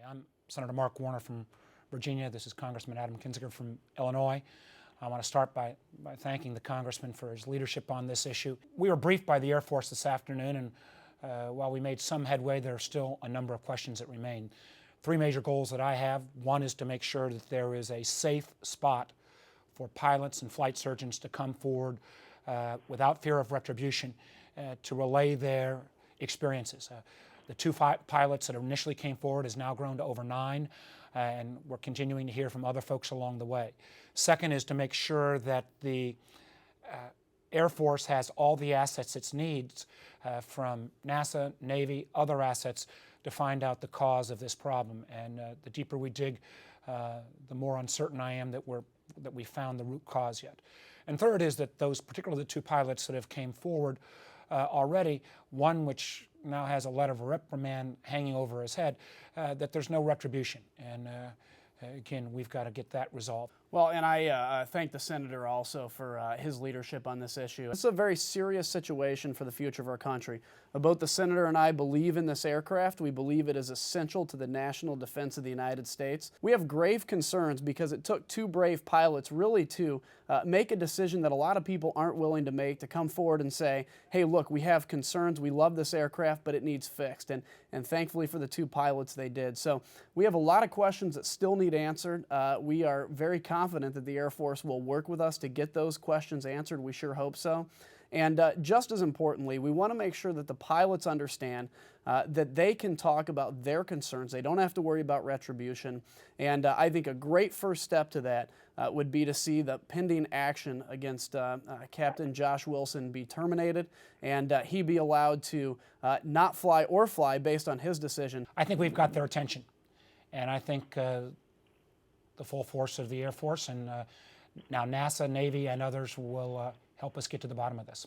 I'm Senator Mark Warner from Virginia. This is Congressman Adam Kinzinger from Illinois. I want to start by thanking the Congressman for his leadership on this issue. We were briefed by the Air Force this afternoon, and while we made some headway, there are still a number of questions that remain. Three major goals that I have. One is to make sure that there is a safe spot for pilots and flight surgeons to come forward without fear of retribution to relay their experiences. The two pilots that initially came forward has now grown to over 9, and we're continuing to hear from other folks along the way. Second is to make sure that the Air Force has all the assets it needs from NASA, Navy, other assets to find out the cause of this problem. And the deeper we dig, the more uncertain I am that we found the root cause yet. And third is that those, particularly the two pilots that have came forward already, one which now has a letter of reprimand hanging over his head, that there's no retribution. And again, we've got to get that resolved. Well, and I thank the Senator also for his leadership on this issue. It's a very serious situation for the future of our country. Both the Senator and I believe in this aircraft. We believe it is essential to the national defense of the United States. We have grave concerns because it took two brave pilots really to make a decision that a lot of people aren't willing to make, to come forward and say, hey, look, we have concerns. We love this aircraft, but it needs fixed. And thankfully for the two pilots, they did. So we have a lot of questions that still need answered. We are very confident that the Air Force will work with us to get those questions answered. We sure hope so. And just as importantly, we want to make sure that the pilots understand that they can talk about their concerns. They don't have to worry about retribution. And I think a great first step to that would be to see the pending action against Captain Josh Wilson be terminated and he be allowed to not fly or fly based on his decision. I think we've got their attention. And I think the full force of the Air Force and now NASA, Navy, and others will help us get to the bottom of this.